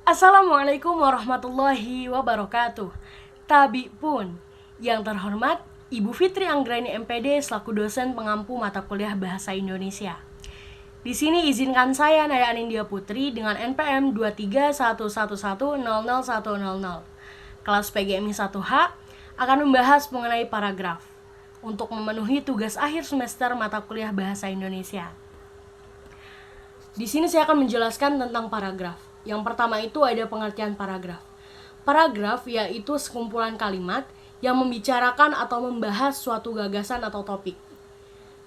Assalamualaikum warahmatullahi wabarakatuh. Tabi pun, yang terhormat Ibu Fitri Anggraini MPD selaku dosen pengampu mata kuliah Bahasa Indonesia. Di sini izinkan saya Naya Anindya Putri dengan NPM 23111001000 kelas PGMI 1H akan membahas mengenai paragraf untuk memenuhi tugas akhir semester mata kuliah Bahasa Indonesia. Di sini saya akan menjelaskan tentang paragraf. Yang pertama itu ada pengertian paragraf. Paragraf yaitu sekumpulan kalimat yang membicarakan atau membahas suatu gagasan atau topik.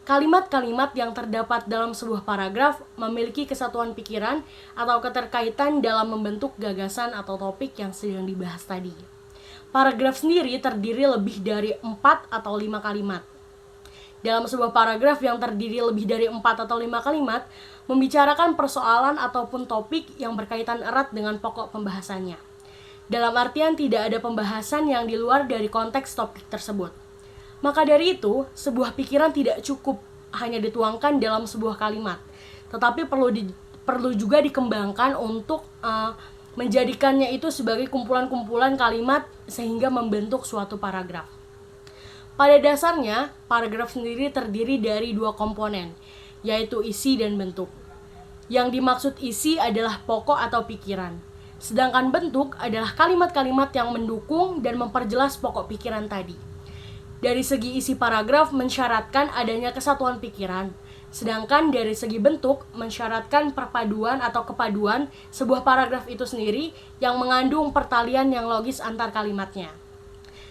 Kalimat-kalimat yang terdapat dalam sebuah paragraf memiliki kesatuan pikiran atau keterkaitan dalam membentuk gagasan atau topik yang sedang dibahas tadi. Paragraf sendiri terdiri lebih dari 4 atau 5 kalimat. Dalam sebuah paragraf yang terdiri lebih dari 4 atau 5 kalimat, membicarakan persoalan ataupun topik yang berkaitan erat dengan pokok pembahasannya. Dalam artian tidak ada pembahasan yang di luar dari konteks topik tersebut. Maka dari itu, sebuah pikiran tidak cukup hanya dituangkan dalam sebuah kalimat, tetapi perlu juga dikembangkan untuk menjadikannya itu sebagai kumpulan-kumpulan kalimat sehingga membentuk suatu paragraf. Pada dasarnya, paragraf sendiri terdiri dari 2 komponen, yaitu isi dan bentuk. Yang dimaksud isi adalah pokok atau pikiran, sedangkan bentuk adalah kalimat-kalimat yang mendukung dan memperjelas pokok pikiran tadi. Dari segi isi paragraf mensyaratkan adanya kesatuan pikiran, sedangkan dari segi bentuk mensyaratkan perpaduan atau kepaduan sebuah paragraf itu sendiri yang mengandung pertalian yang logis antar kalimatnya.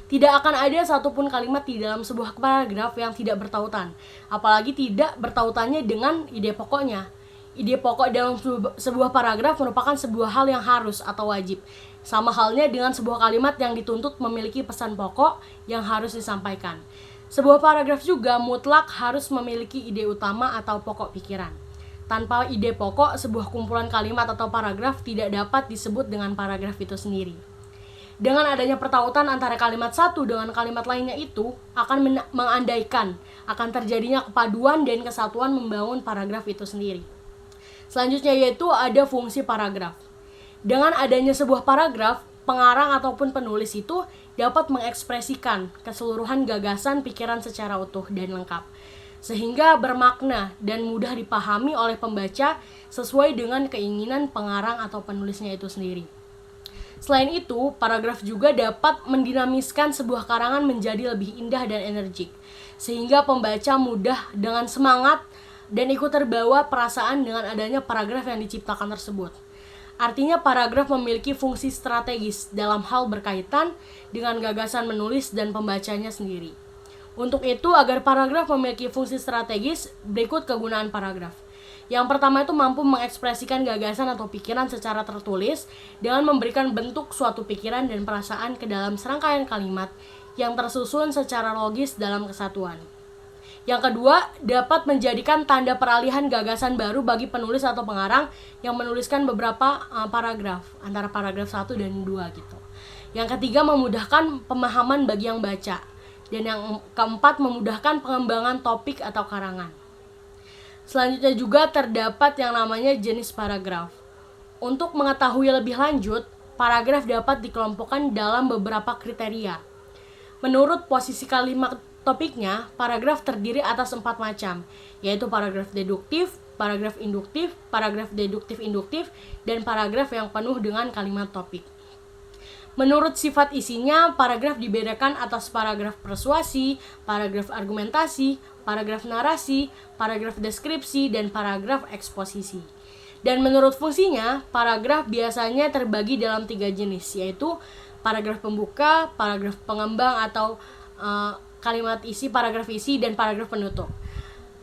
Tidak akan ada satupun kalimat di dalam sebuah paragraf yang tidak bertautan, apalagi tidak bertautannya dengan ide pokoknya. Ide pokok dalam sebuah paragraf merupakan sebuah hal yang harus atau wajib, sama halnya dengan sebuah kalimat yang dituntut memiliki pesan pokok yang harus disampaikan. Sebuah paragraf juga mutlak harus memiliki ide utama atau pokok pikiran. Tanpa ide pokok, sebuah kumpulan kalimat atau paragraf tidak dapat disebut dengan paragraf itu sendiri. Dengan adanya pertautan antara kalimat satu dengan kalimat lainnya itu akan mengandaikan akan terjadinya kepaduan dan kesatuan membangun paragraf itu sendiri. Selanjutnya yaitu ada fungsi paragraf. Dengan adanya sebuah paragraf, pengarang ataupun penulis itu dapat mengekspresikan keseluruhan gagasan pikiran secara utuh dan lengkap, sehingga bermakna dan mudah dipahami oleh pembaca sesuai dengan keinginan pengarang atau penulisnya itu sendiri. Selain itu, paragraf juga dapat mendinamiskan sebuah karangan menjadi lebih indah dan energik, sehingga pembaca mudah dengan semangat dan ikut terbawa perasaan dengan adanya paragraf yang diciptakan tersebut. Artinya paragraf memiliki fungsi strategis dalam hal berkaitan dengan gagasan menulis dan pembacanya sendiri. Untuk itu, agar paragraf memiliki fungsi strategis, berikut kegunaan paragraf. Yang pertama itu mampu mengekspresikan gagasan atau pikiran secara tertulis dengan memberikan bentuk suatu pikiran dan perasaan ke dalam serangkaian kalimat yang tersusun secara logis dalam kesatuan. Yang kedua, dapat menjadikan tanda peralihan gagasan baru bagi penulis atau pengarang yang menuliskan beberapa paragraf, antara paragraf 1 dan 2 gitu. Yang ketiga, memudahkan pemahaman bagi yang baca. Dan yang keempat, memudahkan pengembangan topik atau karangan. Selanjutnya juga terdapat yang namanya jenis paragraf. Untuk mengetahui lebih lanjut, paragraf dapat dikelompokkan dalam beberapa kriteria. Menurut posisi kalimat topiknya, paragraf terdiri atas 4 macam, yaitu paragraf deduktif, paragraf induktif, paragraf deduktif-induktif, dan paragraf yang penuh dengan kalimat topik. Menurut sifat isinya, paragraf dibedakan atas paragraf persuasi, paragraf argumentasi, paragraf narasi, paragraf deskripsi, dan paragraf eksposisi. Dan menurut fungsinya, paragraf biasanya terbagi dalam 3 jenis, yaitu paragraf pembuka, paragraf pengembang atau kalimat isi, paragraf isi, dan paragraf penutup.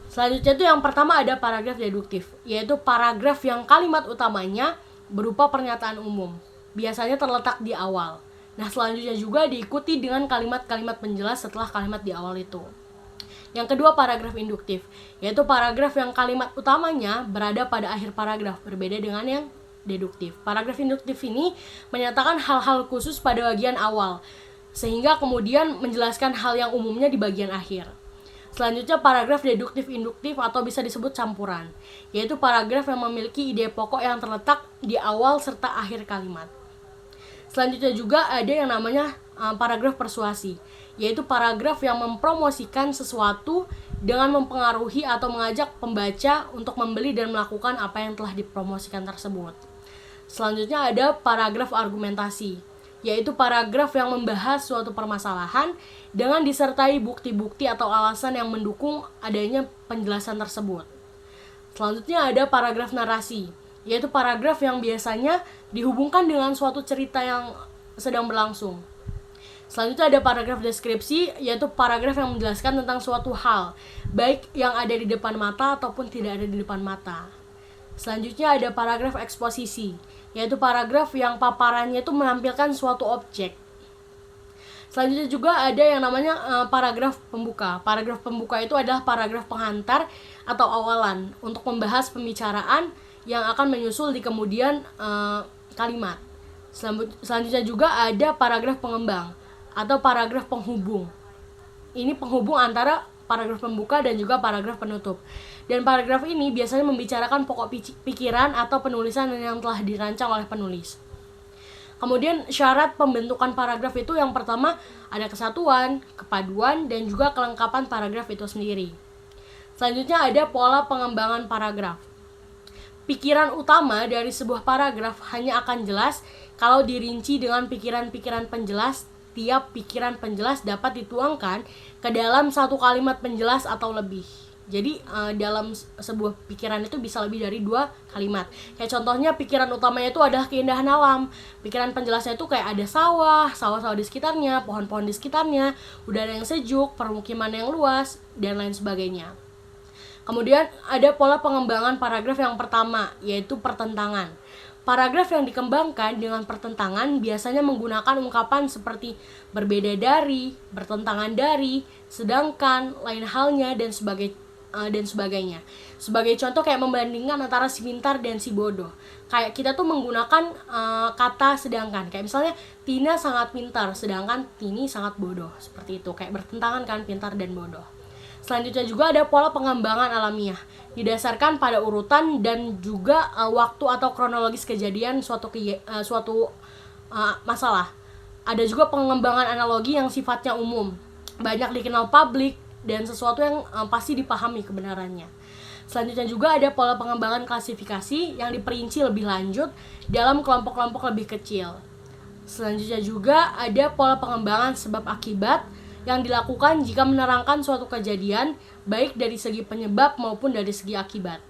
Selanjutnya itu yang pertama ada paragraf deduktif, yaitu paragraf yang kalimat utamanya berupa pernyataan umum, biasanya terletak di awal. Nah, selanjutnya juga diikuti dengan kalimat-kalimat penjelas setelah kalimat di awal itu. Yang kedua, paragraf induktif, yaitu paragraf yang kalimat utamanya berada pada akhir paragraf, berbeda dengan yang deduktif. Paragraf induktif ini menyatakan hal-hal khusus pada bagian awal, sehingga kemudian menjelaskan hal yang umumnya di bagian akhir. Selanjutnya paragraf deduktif-induktif atau bisa disebut campuran, yaitu paragraf yang memiliki ide pokok yang terletak di awal serta akhir kalimat. Selanjutnya juga ada yang namanya paragraf persuasi, yaitu paragraf yang mempromosikan sesuatu dengan mempengaruhi atau mengajak pembaca untuk membeli dan melakukan apa yang telah dipromosikan tersebut. Selanjutnya ada paragraf argumentasi, yaitu paragraf yang membahas suatu permasalahan dengan disertai bukti-bukti atau alasan yang mendukung adanya penjelasan tersebut. Selanjutnya ada paragraf narasi, yaitu paragraf yang biasanya dihubungkan dengan suatu cerita yang sedang berlangsung. Selanjutnya ada paragraf deskripsi, yaitu paragraf yang menjelaskan tentang suatu hal, baik yang ada di depan mata ataupun tidak ada di depan mata. Selanjutnya ada paragraf eksposisi, yaitu paragraf yang paparannya itu menampilkan suatu objek. Selanjutnya juga ada yang namanya paragraf pembuka. Paragraf pembuka itu adalah paragraf penghantar atau awalan untuk membahas pembicaraan yang akan menyusul di kemudian kalimat. Selanjutnya juga ada paragraf pengembang atau paragraf penghubung. Ini penghubung antara paragraf pembuka dan juga paragraf penutup. Dan paragraf ini biasanya membicarakan pokok pikiran atau penulisan yang telah dirancang oleh penulis. Kemudian syarat pembentukan paragraf itu yang pertama ada kesatuan, kepaduan, dan juga kelengkapan paragraf itu sendiri. Selanjutnya ada pola pengembangan paragraf. Pikiran utama dari sebuah paragraf hanya akan jelas kalau dirinci dengan pikiran-pikiran penjelas. Tiap pikiran penjelas dapat dituangkan ke dalam satu kalimat penjelas atau lebih. Jadi dalam sebuah pikiran itu bisa lebih dari 2 kalimat. Kayak contohnya pikiran utamanya itu adalah keindahan alam. Pikiran penjelasnya itu kayak ada sawah-sawah di sekitarnya, pohon-pohon di sekitarnya, udara yang sejuk, permukiman yang luas, dan lain sebagainya. Kemudian ada pola pengembangan paragraf yang pertama, yaitu pertentangan. Paragraf yang dikembangkan dengan pertentangan biasanya menggunakan ungkapan seperti berbeda dari, bertentangan dari, sedangkan, lain halnya, dan sebagainya. Sebagai contoh kayak membandingkan antara si pintar dan si bodoh. Kayak kita tuh menggunakan kata sedangkan. Kayak misalnya Tina sangat pintar, sedangkan Tini sangat bodoh. Seperti itu, kayak bertentangan kan pintar dan bodoh. Selanjutnya juga ada pola pengembangan alamiah, didasarkan pada urutan dan juga waktu atau kronologis kejadian suatu masalah. Ada juga pengembangan analogi yang sifatnya umum, banyak dikenal publik, dan sesuatu yang pasti dipahami kebenarannya. Selanjutnya juga ada pola pengembangan klasifikasi yang diperinci lebih lanjut dalam kelompok-kelompok lebih kecil. Selanjutnya juga ada pola pengembangan sebab akibat yang dilakukan jika menerangkan suatu kejadian, baik dari segi penyebab maupun dari segi akibat.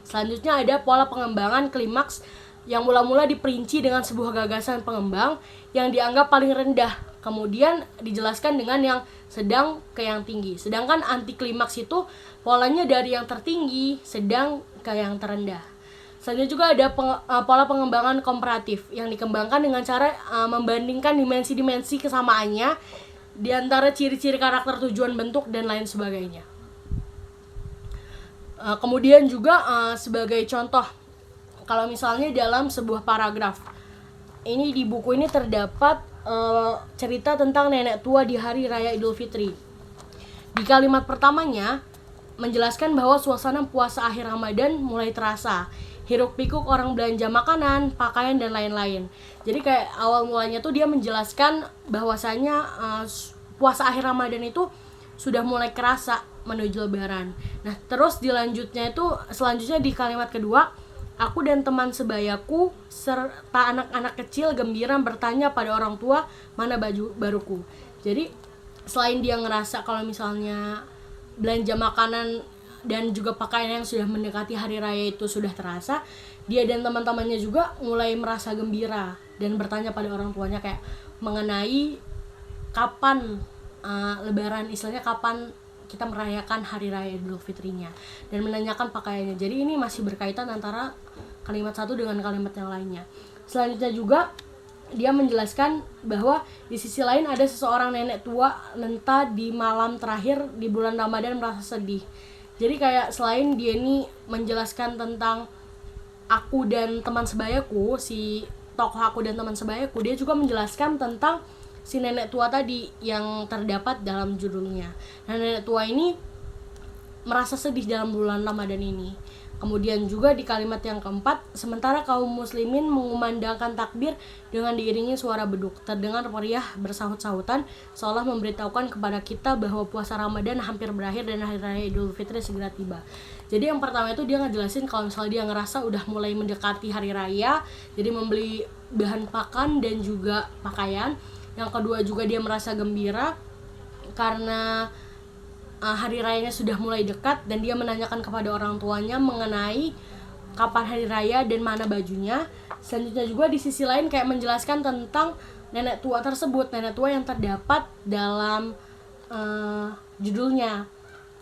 Selanjutnya ada pola pengembangan klimaks yang mula-mula diperinci dengan sebuah gagasan pengembang yang dianggap paling rendah, kemudian dijelaskan dengan yang sedang ke yang tinggi. Sedangkan anti klimaks itu polanya dari yang tertinggi, sedang ke yang terendah. Selanjutnya juga ada pola pengembangan komparatif yang dikembangkan dengan cara membandingkan dimensi-dimensi kesamaannya di antara ciri-ciri karakter, tujuan, bentuk, dan lain sebagainya. Kemudian juga sebagai contoh, kalau misalnya dalam sebuah paragraf, ini di buku ini terdapat cerita tentang nenek tua di hari raya Idul Fitri. Di kalimat pertamanya menjelaskan bahwa suasana puasa akhir Ramadan mulai terasa. Hiruk pikuk orang belanja makanan, pakaian, dan lain-lain. Jadi kayak awal mulanya tuh dia menjelaskan bahwasanya puasa akhir Ramadan itu sudah mulai kerasa menuju Lebaran. Nah terus selanjutnya di kalimat kedua, aku dan teman sebayaku serta anak-anak kecil gembira bertanya pada orang tua mana baju baruku. Jadi selain dia ngerasa kalau misalnya belanja makanan dan juga pakaian yang sudah mendekati hari raya itu sudah terasa, dia dan teman-temannya juga mulai merasa gembira dan bertanya pada orang tuanya kayak mengenai kapan Lebaran, istilahnya kapan kita merayakan hari raya Idul Fitrinya, dan menanyakan pakaiannya. Jadi ini masih berkaitan antara kalimat satu dengan kalimat yang lainnya. Selanjutnya juga dia menjelaskan bahwa di sisi lain ada seseorang nenek tua lenta di malam terakhir di bulan Ramadan merasa sedih. Jadi kayak selain dia ini menjelaskan tentang aku dan teman sebayaku, si tokoh aku dan teman sebayaku, dia juga menjelaskan tentang si nenek tua tadi yang terdapat dalam judulnya. Nah, nenek tua ini merasa sedih dalam bulan Ramadan ini. Kemudian juga di kalimat yang keempat, sementara kaum muslimin mengumandangkan takbir dengan diiringi suara beduk, terdengar meriah bersahut-sahutan seolah memberitahukan kepada kita bahwa puasa Ramadan hampir berakhir dan hari raya Idul Fitri segera tiba. Jadi yang pertama itu dia ngejelasin kalau misalnya dia ngerasa udah mulai mendekati hari raya, jadi membeli bahan pakan dan juga pakaian. Yang kedua juga dia merasa gembira karena hari rayanya sudah mulai dekat, dan dia menanyakan kepada orang tuanya mengenai kapan hari raya dan mana bajunya. Selanjutnya juga di sisi lain kayak menjelaskan tentang nenek tua tersebut, nenek tua yang terdapat dalam judulnya.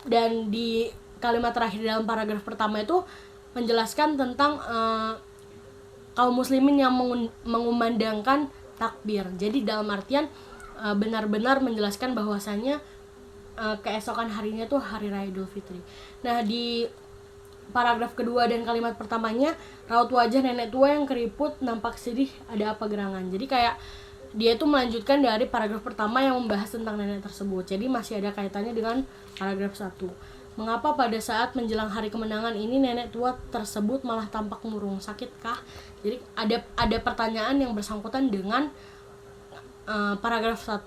Dan di kalimat terakhir dalam paragraf pertama itu menjelaskan tentang kaum muslimin yang mengumandangkan takbir. Jadi dalam artian benar-benar menjelaskan bahwasanya keesokan harinya tuh hari raya Idul Fitri. Nah, di paragraf kedua dan kalimat pertamanya, raut wajah nenek tua yang keriput nampak sedih, ada apa gerangan. Jadi kayak dia itu melanjutkan dari paragraf pertama yang membahas tentang nenek tersebut. Jadi masih ada kaitannya dengan paragraf 1. Mengapa pada saat menjelang hari kemenangan ini nenek tua tersebut malah tampak murung, sakitkah? Jadi ada pertanyaan yang bersangkutan dengan paragraf 1.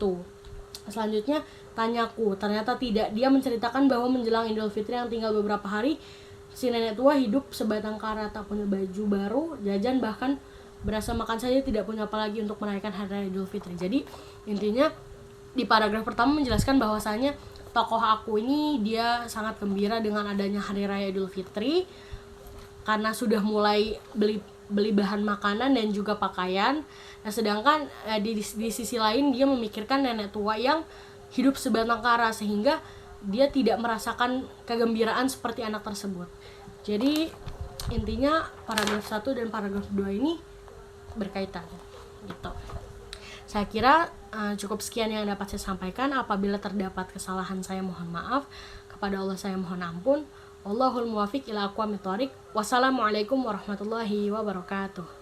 Selanjutnya, tanyaku, ternyata tidak. Dia menceritakan bahwa menjelang Idul Fitri yang tinggal beberapa hari, si nenek tua hidup sebatang kara, tak punya baju baru, jajan, bahkan berasa makan saja tidak punya apa lagi untuk merayakan hari raya Idul Fitri. Jadi intinya di paragraf pertama menjelaskan bahwasanya tokoh aku ini dia sangat gembira dengan adanya hari raya Idul Fitri karena sudah mulai beli bahan makanan dan juga pakaian. Nah, sedangkan di sisi lain dia memikirkan nenek tua yang hidup sebatang kara sehingga dia tidak merasakan kegembiraan seperti anak tersebut. Jadi intinya paragraf 1 dan paragraf 2 ini berkaitan gitu. Saya kira cukup sekian yang dapat saya sampaikan. Apabila terdapat kesalahan saya mohon maaf, kepada Allah saya mohon ampun. Wallahul muwaffiq ila aqwamit thoriq. Wassalamualaikum warahmatullahi wabarakatuh.